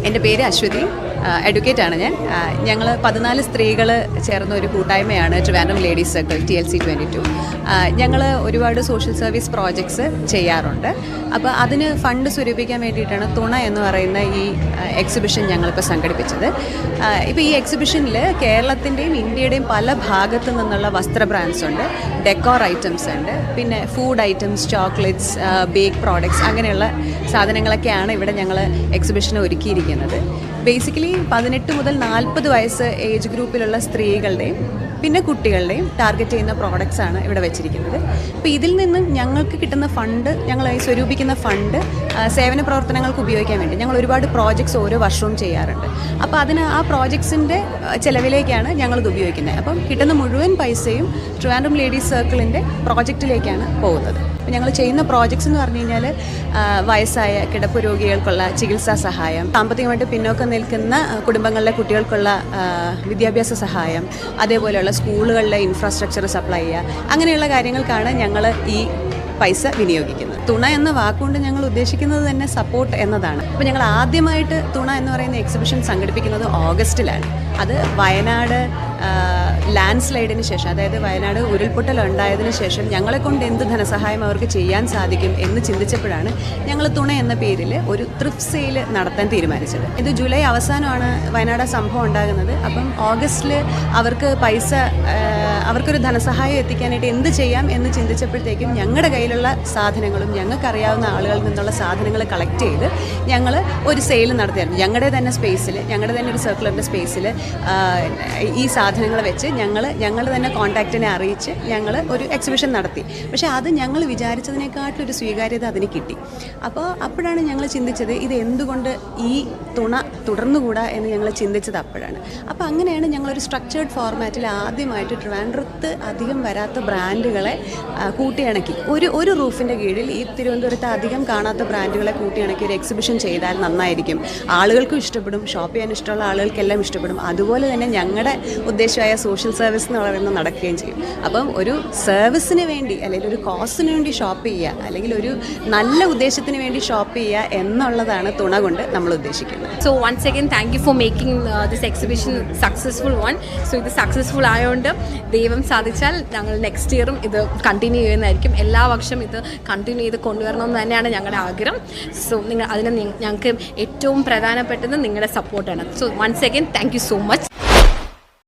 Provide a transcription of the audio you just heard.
എൻ്റെ പേര് അശ്വതി, എഡ്യൂക്കേറ്റാണ് ഞാൻ. ഞങ്ങൾ 14 സ്ത്രീകൾ ചേർന്ന ഒരു കൂട്ടായ്മയാണ് ട്രിവാൻഡ്രം ലേഡീസ് സർക്കിൾ TLC22. ഞങ്ങൾ ഒരുപാട് സോഷ്യൽ സർവീസ് പ്രോജക്ട്സ് ചെയ്യാറുണ്ട്. അപ്പോൾ അതിന് ഫണ്ട് സ്വരൂപിക്കാൻ വേണ്ടിയിട്ടാണ് തുണ എന്ന് പറയുന്ന ഈ എക്സിബിഷൻ ഞങ്ങളിപ്പോൾ സംഘടിപ്പിച്ചത്. ഇപ്പോൾ ഈ എക്സിബിഷനിൽ കേരളത്തിൻ്റെയും ഇന്ത്യയുടെയും പല ഭാഗത്തു നിന്നുള്ള വസ്ത്ര ബ്രാൻഡ്സ് ഉണ്ട്, ഡെക്കോർ ഐറ്റംസ് ഉണ്ട്, പിന്നെ food items, chocolates, bake products, അങ്ങനെയുള്ള സാധനങ്ങളൊക്കെയാണ് ഇവിടെ ഞങ്ങൾ എക്സിബിഷന് ഒരുക്കിയിരിക്കുന്നത്. ബേസിക്കലി 18 മുതൽ 40 വയസ്സ് ഏജ് ഗ്രൂപ്പിലുള്ള സ്ത്രീകളുടെയും പിന്നെ കുട്ടികളുടെയും ടാർഗറ്റ് ചെയ്യുന്ന പ്രോഡക്റ്റ്സാണ് ഇവിടെ വെച്ചിരിക്കുന്നത്. അപ്പോൾ ഇതിൽ നിന്നും ഞങ്ങൾക്ക് കിട്ടുന്ന ഫണ്ട്, ഞങ്ങൾ സ്വരൂപിക്കുന്ന ഫണ്ട് സേവന പ്രവർത്തനങ്ങൾക്ക് ഉപയോഗിക്കാൻ വേണ്ടി ഞങ്ങൾ ഒരുപാട് പ്രോജക്ട്സ് ഓരോ വർഷവും ചെയ്യാറുണ്ട്. അപ്പോൾ അതിന് ആ പ്രോജക്ട്സിൻ്റെ ചിലവിലേക്കാണ് ഞങ്ങളിത് ഉപയോഗിക്കുന്നത്. അപ്പം കിട്ടുന്ന മുഴുവൻ പൈസയും ട്രിവാൻഡ്രം ലേഡീസ് സർക്കിളിൻ്റെ പ്രോജക്റ്റിലേക്കാണ് പോകുന്നത്. അപ്പോൾ ഞങ്ങൾ ചെയ്യുന്ന പ്രോജക്ട്സ് എന്ന് പറഞ്ഞു കഴിഞ്ഞാൽ വയസ്സായ കിടപ്പ് രോഗികൾക്കുള്ള ചികിത്സാ സഹായം, സാമ്പത്തികമായിട്ട് പിന്നോക്കം നിൽക്കുന്ന കുടുംബങ്ങളിലെ കുട്ടികൾക്കുള്ള വിദ്യാഭ്യാസ സഹായം, അതേപോലെയുള്ള സ്കൂളുകളിലെ ഇൻഫ്രാസ്ട്രക്ചർ സപ്ലൈ ചെയ്യുക, അങ്ങനെയുള്ള കാര്യങ്ങൾക്കാണ് ഞങ്ങൾ ഈ പൈസ വിനിയോഗിക്കുന്നത്. തുണ എന്ന വാക്കുകൊണ്ട് ഞങ്ങൾ ഉദ്ദേശിക്കുന്നത് തന്നെ സപ്പോർട്ട് എന്നതാണ്. അപ്പോൾ ഞങ്ങൾ ആദ്യമായിട്ട് തുണ എന്ന് പറയുന്ന എക്സിബിഷൻ സംഘടിപ്പിക്കുന്നത് ഓഗസ്റ്റിലാണ്. അത് വയനാട് ലാൻഡ് സ്ലൈഡിന് ശേഷം, അതായത് വയനാട് ഉരുൾപൊട്ടൽ ഉണ്ടായതിനു ശേഷം ഞങ്ങളെ കൊണ്ട് എന്ത് ധനസഹായം അവർക്ക് ചെയ്യാൻ സാധിക്കും എന്ന് ചിന്തിച്ചപ്പോഴാണ് ഞങ്ങൾ തുണ എന്ന പേരിൽ ഒരു ത്രിഫ്റ്റ് സെയിൽ നടത്താൻ തീരുമാനിച്ചത്. ഇത് ജൂലൈ അവസാനമാണ് വയനാട് സംഭവം ഉണ്ടാകുന്നത്. അപ്പം ഓഗസ്റ്റിൽ അവർക്ക് പൈസ, അവർക്കൊരു ധനസഹായം എത്തിക്കാനായിട്ട് എന്ത് ചെയ്യാം എന്ന് ചിന്തിച്ചപ്പോഴത്തേക്കും ഞങ്ങളുടെ കയ്യിലുള്ള സാധനങ്ങളും ഞങ്ങൾക്കറിയാവുന്ന ആളുകളിൽ നിന്നുള്ള സാധനങ്ങൾ കളക്ട് ചെയ്ത് ഞങ്ങൾ ഒരു സെയിൽ നടത്തിയായിരുന്നു. ഞങ്ങളുടെ തന്നെ സ്പേസിൽ, ഞങ്ങളുടെ തന്നെ ഒരു സർക്കുലറിൻ്റെ സ്പേസിൽ ഈ സാധനങ്ങൾ വെച്ച് ഞങ്ങൾ തന്നെ കോൺടാക്റ്റിനെ അറിയിച്ച് ഞങ്ങൾ ഒരു എക്സിബിഷൻ നടത്തി. പക്ഷേ അത് ഞങ്ങൾ വിചാരിച്ചതിനേക്കാട്ടിലൊരു സ്വീകാര്യത അതിന് കിട്ടി. അപ്പോഴാണ് ഞങ്ങൾ ചിന്തിച്ചത് ഇത് എന്തുകൊണ്ട് ഈ തുണ തുടർന്നുകൂടാ എന്ന് ഞങ്ങൾ ചിന്തിച്ചത് അപ്പോഴാണ്. അപ്പോൾ അങ്ങനെയാണ് ഞങ്ങളൊരു സ്ട്രക്ചേർഡ് ഫോർമാറ്റിൽ ആദ്യമായിട്ട് ട്രിവാൻഡ്രത്ത് അധികം വരാത്ത ബ്രാൻഡുകളെ കൂട്ടിയിണക്കി ഒരു റൂഫിൻ്റെ കീഴിൽ ഈ തിരുവനന്തപുരത്ത് അധികം കാണാത്ത ബ്രാൻഡുകളെ കൂട്ടിയിണക്കി ഒരു എക്സിബിഷൻ ചെയ്താൽ നന്നായിരിക്കും. ആളുകൾക്കും ഇഷ്ടപ്പെടും, ഷോപ്പ് ചെയ്യാൻ ഇഷ്ടമുള്ള ആളുകൾക്കെല്ലാം ഇഷ്ടപ്പെടും. അതുപോലെ തന്നെ ഞങ്ങളുടെ ഉദ്ദേശമായ സോഷ്യൽ സർവീസ് എന്ന് പറയുന്നത് നടക്കുകയും ചെയ്യും. അപ്പം ഒരു സർവീസിന് വേണ്ടി അല്ലെങ്കിൽ ഒരു കോസിന് വേണ്ടി ഷോപ്പ് ചെയ്യുക, അല്ലെങ്കിൽ ഒരു നല്ല ഉദ്ദേശത്തിന് വേണ്ടി ഷോപ്പ് ചെയ്യുക എന്നുള്ളതാണ് തുണ കൊണ്ട് നമ്മൾ ഉദ്ദേശിക്കുന്നത്. So once again thank you for making this exhibition successful one. So ഇത് സക്സസ്ഫുൾ ആയതുകൊണ്ട് ദൈവം സാധിച്ചാൽ ഞങ്ങൾ നെക്സ്റ്റ് ഇയറും ഇത് കണ്ടിന്യൂ ചെയ്യുന്നതായിരിക്കും. എല്ലാ വർഷവും ഇത് കണ്ടിന്യൂ ചെയ്ത് കൊണ്ടുവരണമെന്ന് തന്നെയാണ് ഞങ്ങളുടെ ആഗ്രഹം. സോ അതിന് ഞങ്ങൾക്ക് ഏറ്റവും പ്രധാനപ്പെട്ടത് നിങ്ങളുടെ സപ്പോർട്ടാണ്. So once again thank you so much.